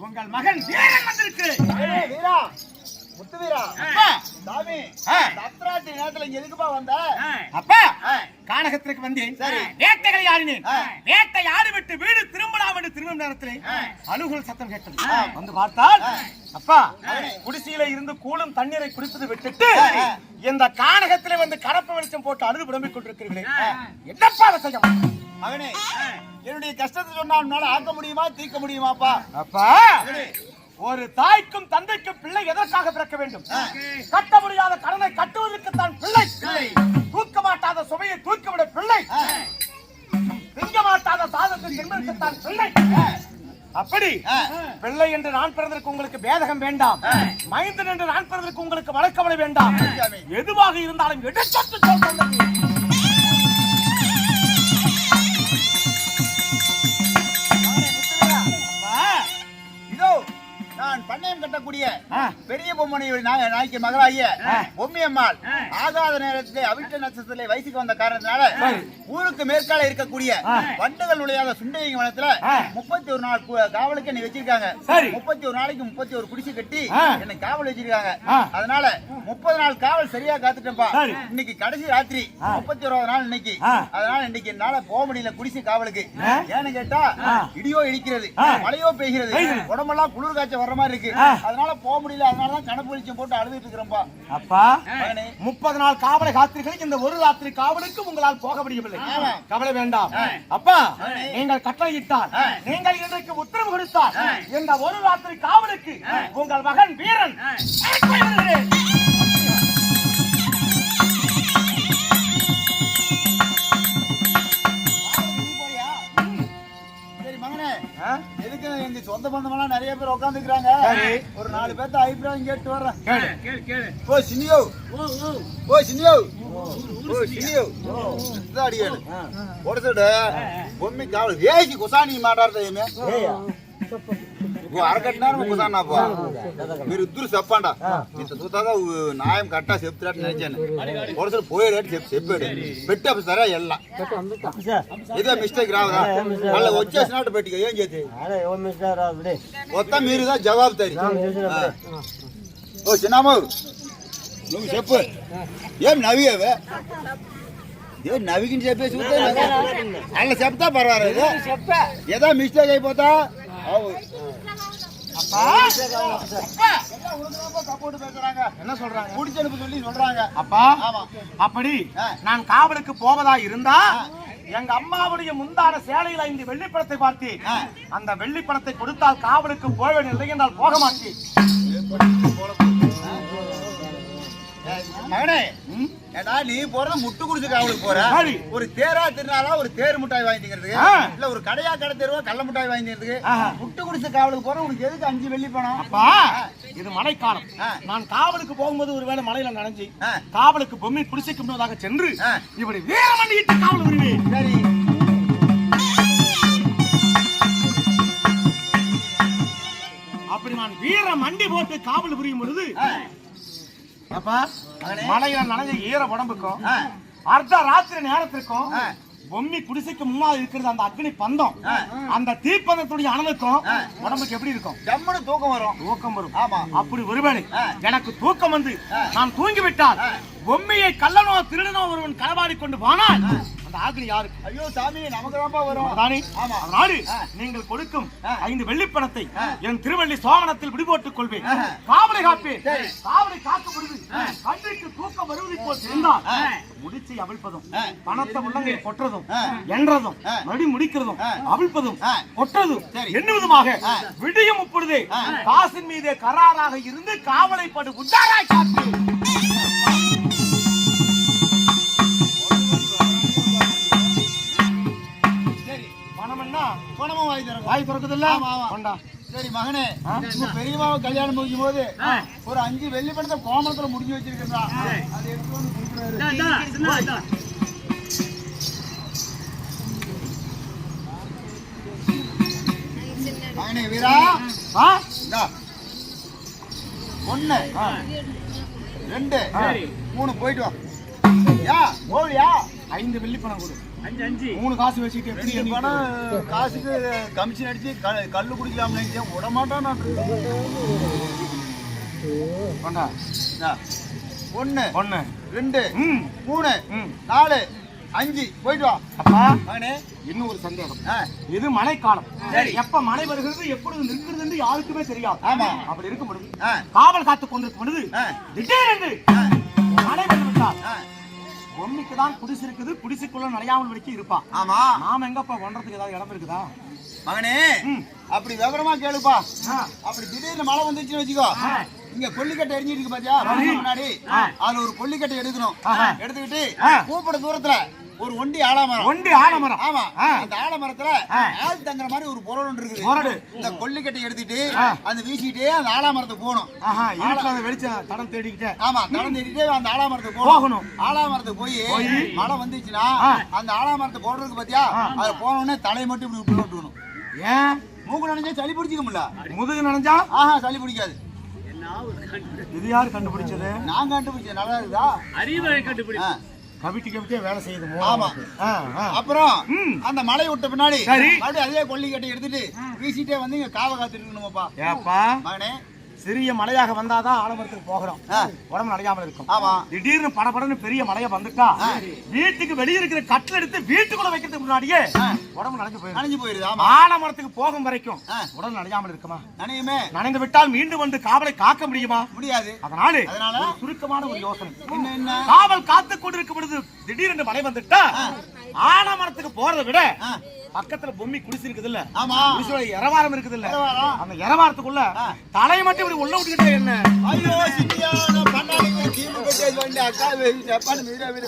உங்கள் மகன் வீரன் வந்திருக்கிறேன். வீரா, முத்து வீரா, சாமி, சத்ராத்தி நேரத்துல இங்க எதுக்குப்பா வந்த? அப்பா, கானகத்திற்கு வந்தேன். வேட்டைகளை ஆடினேன். வேட்டை ஆடிவிட்டு வீடு திரும்பலாம் என்று திரும்பும் நேரத்தில் அழுகுல் சத்தம் கேட்டது. வந்து பார்த்தால் அப்பா குடிசையில இருந்து கூழும் தண்ணீரை குடிப்பது விட்டுட்டு இந்த கானகத்திலே வந்து கரப்ப வெளிச்சம் போட்டு அழுது புலம்பிக் கொண்டிருக்கிறீர்களே, என்னப்பா செய்யும்? மகனே, என்னுடைய கஷ்டத்தை சொன்னால ஆக்க முடியுமா, தீர்க்க முடியுமாப்பா? அப்பா, ஒரு தாய்க்கும் தந்தைக்கும் பிள்ளை எதற்காக பிறக்க வேண்டும்? கட்ட முடியாத கடனை கட்டுவதற்கு தான் பிள்ளை, தூக்க மாட்டாத சுமையை தூக்கிவிட பிள்ளை, திங்க மாட்டாத சாதத்தை தின்பதற்கு தான் பிள்ளை. அப்படி பிள்ளை என்று நான் பிறந்ததற்கு உங்களுக்கு பேதகம் வேண்டாம், மைந்தன் என்று நான் பிறந்ததற்கு உங்களுக்கு வழக்கவலை வேண்டாம். எதுவாக இருந்தாலும் எடுத்து சொல்றது. நான் பண்ணையம் கட்டக்கூடிய பெரிய பொம்மனை நாய்க்கு மகளாகிய பொம்மியம்மாள் ஆகாத நேரத்திலே அவிட்ட நட்சத்திரத்திலே வயசுக்கு வந்த காரணத்தினால ஊருக்கு மேற்கால இருக்கக்கூடிய வண்டுகள் நுழையாத சுண்டையங்க வனத்துல 31 நாள் காவலுக்கு என்னை வச்சிருக்காங்க. 31 நாளைக்கு 31 குடிசை கட்டி என்னை காவல் வச்சிருக்காங்க. அதனால 30 நாள் காவல் சரியா காத்துட்டேன்பா. இன்னைக்கு கடைசி ராத்திரி 31வது நாள் இன்னைக்கு. அதனால இன்னைக்கு என்னால போக முடியல குடிசை காவலுக்கு. ஏன்னு கேட்டா இடியோ இடிக்கிறது, மழையோ பெய்கிறது, உடம்பெல்லாம் குளிர் காய்ச்சல் வர மாதிரி இருக்கு. அதனால போக முடியல. அதனாலதான் கணப்பு வெளிச்சம் போட்டு அழுதுட்டு இருக்கிறேன்பா. அப்பா, 30 நாள் காவலை காத்திருக்கிறீர்கள். இந்த ஒரு ராத்திரி காவலுக்கு உங்களால் போக முடியவில்லை. கவலை வேண்டாம். அப்பா, நீங்கள் கட்டளையிட்டால், நீங்கள் இன்றைக்கு உத்தரவு கொடுத்தால் இந்த ஒரு ராத்திரி காவலுக்கு உங்கள் மகன் வீரன் எதுக்கு எங்க சொந்த பந்தமெல்லாம் நிறைய பேர் உட்காந்துக்கிறாங்க. ஒரு 4 பேர்த்த அபிப்பிராயம் கேட்டு வர்றேன். ஓ சினியோ, ஓ சினியோ, ஓ சினியோ அடிக்கணும் ஒருத்தோட பொம்மி காவல் வேசி குசானி మాట్లాడతాయేమే అరగట్టినారు కుసానాపా మీరు ఇద్దరు చెప్పండా ఇంత చూతాగా న్యాయం కట్టా చెప్తున్నట్టు నిలిచాను ఒకసారి పోయేటట్టు చెప్పాడు పెట్టాడు సరే ఎల్లా ఇదే మిస్టేక్ రావుదా మళ్ళీ వచ్చేసినట్టు పెట్టి ఏం చేసి మొత్తం మీరుగా జవాబు తరి ఓ చిన్నాము నువ్వు చెప్పు ఏం నవ్వేవే ఏం నవ్వికి చెప్పేసి అలా చెప్తా పర్వాలేదు ఏదో మిస్టేక్ అయిపోతా என்ன சொல்றாங்க? முடிச்சனுப்பு சொல்லி சொல்றாங்க. அப்பா, அப்படி நான் காவலுக்கு போவதா இருந்தா எங்க அம்மாவுடைய முந்தான சேலையில இந்த வெள்ளிப்படத்தை பார்த்து அந்த வெள்ளிப்படத்தை கொடுத்தால் காவலுக்கு போவேன், இல்லை என்றால் போக மாட்டேன். மகனே, ஏடா நீ போறது முட்டு குடிச்சு காவலுக்கு போற, ஒரு தேரா திருநாளா ஒரு தேர் முட்டாய் வாங்கிக்கிறதுக்கு, இல்ல ஒரு கடையா கடை தேர்வா கள்ள முட்டாய் வாங்கிக்கிறதுக்கு முட்டு குடிச்சு காவலுக்கு போற உனக்கு எதுக்கு 5 வெள்ளி பணம்? அப்பா, இது மழைக்காலம். நான் காவலுக்கு போகும்போது ஒருவேளை மழையில நனைஞ்சு காவலுக்கு பொம்மை குடிசைக்கு முன்னதாக சென்று இப்படி வீரமண்டிட்டு காவல் வருவேன். சரி, அப்படி நான் வீரமண்டி போட்டு காவல் புரியும் பொழுது அப்பா, மழையில நனைஞ்ச ஈர உடம்புக்கும் அர்த்த ராத்திரி நேரத்திற்கும் பொம்மி குடிசைக்கு முன்னாடி இருக்கிறது அந்த அக்னி பந்தம். அந்த தீப்பந்தத்துடைய அனலுக்கும் உடம்புக்கு எப்படி இருக்கும்? ஜம்முன்னு தூக்கம் வரும். தூக்கம் வரும். ஆமா. அப்படி ஒருவேளை எனக்கு தூக்கம் வந்து நான் தூங்கிவிட்டால் பொம்மையை கள்ளனோ திருடனோ ஒருவன் களவாடி கொண்டு போனால் அந்த ஆக்னி யாருக்கு? ஐயோ சாமி, நமக்கு தான்ப்பா வரும். ஆமா. அதனால நீங்கள் கொடுக்கும் 5 வெள்ளிப்பணத்தை என் திருவள்ளி சோமனத்தில் விடுபோட்டுக் கொள்வேன். காவலை காப்பேன். காவலை காக்கப்படுது கண்ணுக்கு தூக்கம் வருவதை போல் இருந்தால் முடிச்சை அவிழ்ப்பதும் பணத்தை உள்ளங்கை கொட்டுறதும் என்றதும் மறுபடி முடிக்கிறதும் அவிழ்ப்பதும் கொட்டுறதும் எண்ணுவதுமாக விடியும் முப்பொழுதே காசின் மீதே கராராக இருந்து காவலை படு உண்டாராய் காத்து. வாய் திறக்குது இல்ல? சரி மகனே, பெரியமாவை கல்யாணம் முடிக்கும் போது ஒரு 5 வெள்ளி பணத்தை கோமணத்துல முடிஞ்சு வச்சிருக்கா. அது எடுத்து வந்து கொடுக்குறாரு. மகனே வீரா, 1 2 3 போயிட்டு வா. யா ஓடியா? 5 வெள்ளி பணம் கொடு. 3 காசு வச்சுட்டு எப்படி பணம் காசுக்கு கமிஷன் அடிச்சு கல்லு குடிக்கலாம் நினைச்சேன். விடமாட்டான். 1 2 3 4 5 போயிட்டு வா. அப்பா மகனே, இன்னும் ஒரு சந்தேகம். இது மழைக்காலம். எப்ப மழை வருகிறது எப்பொழுது நிற்கிறது என்று யாருக்குமே தெரியாது. ஆமா. அப்படி இருக்கும் பொழுது காவல் காத்துக் கொண்டிருக்கும் பொழுது திடீரென்று மழை வந்துவிட்டால் பொம்மிக்கு தான் குடிசை இருக்குது. குடிசைக்குள்ள நடையாமல் வரைக்கும் இருப்பா. ஆமா. நாம எங்கப்பா ஒன்றதுக்கு ஏதாவது இடம் இருக்குதா? மகனே, அப்படி விவரமா கேளுப்பா. அப்படி திடீர்னு மழை வந்துச்சுன்னு வச்சுக்கோ, இங்க கொல்லிக்கட்டை எரிஞ்சிட்டு இருக்கு பாத்தியா முன்னாடி, அதுல ஒரு கொல்லிக்கட்டை எடுக்கணும். எடுத்துக்கிட்டு கூப்பிட தூரத்துல ஒரு ஒண்டி ஆலமரம். ஆமா. அந்த ஆலமரத்துல ஆள் தங்குற மாதிரி ஒரு பொருள் ஒன்று இருக்குது. இந்த கொல்லிக்கட்டை எடுத்துட்டு அந்த வீசிட்டே அந்த ஆலமரத்துக்கு போகணும். வெளிச்சம் தடம் தேடிக்கிட்டே. ஆமா, தடம் தேடிட்டு அந்த ஆலமரத்துக்கு போகணும். ஆலமரத்துக்கு போய் மழை வந்துச்சுன்னா அந்த ஆலமரத்தை போடுறதுக்கு பாத்தியா, அதுல போனோடனே தலையை மட்டும் இப்படி விட்டு விட்டுக்கணும். ஏன்? மூக்கு நனைஞ்சா சளி பிடிச்சிக்க முடியல. முதுகு நனைஞ்சா சளி பிடிக்காது. இது யாரு கண்டுபிடிச்சது? நான் கண்டுபிடிச்சேன். நல்லா இருக்குதா? அறிவுரை கண்டுபிடிச்சேன். கவிட்டிக்கே வேலை செய்யுது. ஆமா. அப்புறம் அந்த மலை விட்ட பின்னாடி மறுபடியும் அதே கொல்லிக்கட்டை எடுத்துட்டு வீசிட்டே வந்து இங்க காவ காத்துருக்கணுமாப்பா. ஏப்பா மகனே, சிறிய மலையாக வந்தாதான் ஆலமரத்துக்கு போகிறோம். உடம்பு நடையாமல் இருக்கும். ஆமா. திடீர்னு படபடன்னு பெரிய மலையா வந்துட்டா வீட்டுக்கு வெளியே இருக்கிற கட்டில் எடுத்து வீட்டுக்குள்ள வைக்கிறதுக்கு முன்னாடியே உடம்பு நனைஞ்சு போயிருது. ஆலமரத்துக்கு போகும் வரைக்கும் உடம்பு நடையாமல் இருக்குமா? நனையுமே. நனைந்து விட்டால் மீண்டும் வந்து காவலை காக்க முடியுமா? முடியாது. அதனால ஒரு சுருக்கமான ஒரு யோசனை. காவல் காத்து கொண்டிருக்கும் பொழுது திடீரென்று மழை வந்துட்டா ஆலமரத்துக்கு போறதை விட பக்கத்துல பொம்மி குடிசை இருக்குது இல்ல? இரவாரம் இருக்குது இல்ல? அந்த இரவாரத்துக்குள்ள தலை மட்டும் இப்படி உள்ள விட்டுக்கிட்டே என்ன? ஐயோ சிட்டியான பண்ணாதீங்க. டீம் கட்டி வந்து அக்கா ஜப்பான் மீரா வீர.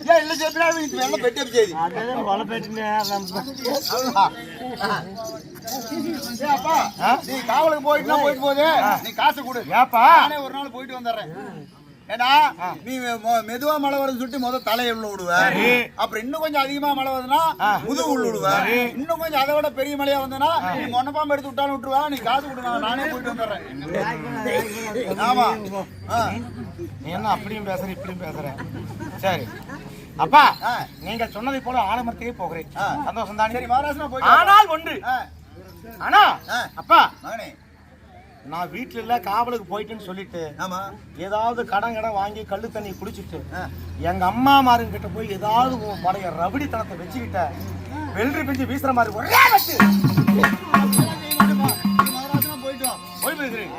ஏ இல்ல ஜெப்ரா வீட்டு வெள்ள பெட்டி அடிச்சேதி. அதே வல பெட்டினே. ஏ அப்பா, நீ காவலுக்கு போயிட்டு போதே நீ காசு கொடு. ஏப்பா நானே ஒரு நாள் போயிட்டு வந்தறேன். ஏன்னா நீ மெதுவா மழை வருதுன்னு சொல்லிட்டு முதல் தலையை உள்ள விடுவ. அப்புறம் இன்னும் கொஞ்சம் அதிகமா மழை வருதுன்னா முதுகு உள்ள விடுவ. இன்னும் கொஞ்சம் அதை விட பெரிய மழையா வந்தனா நீ மொன்னப்பாம்பு எடுத்து விட்டாலும் விட்டுருவா. நீ காசு கொடுங்க, நானே போயிட்டு வந்துடுறேன். ஆமா. நீ என்ன அப்படியும் பேசுற இப்படியும் பேசுற? சரி அப்பா, நீங்க சொன்னதை போல ஆலமரத்துக்கே போகிறேன். சந்தோஷம் தான். சரி மகாராஷ்டிரா போய். ஆனால் ஒன்று. ஆனா அப்பா மகனே, நான் வீட்டுல இல்ல காவலுக்கு போயிட்டேன்னு சொல்லிட்டு ஏதாவது கடன் வாங்கி கல்லு தண்ணி குடிச்சிட்டு எங்க அம்மா மாருங்க கிட்ட போய் ஏதாவது பழைய ரபடித்தனத்தை வச்சுக்கிட்ட வெள்ளரி பிஞ்சு வீசுற மாதிரி ஒரே வச்சு போய் பேசுறேன்.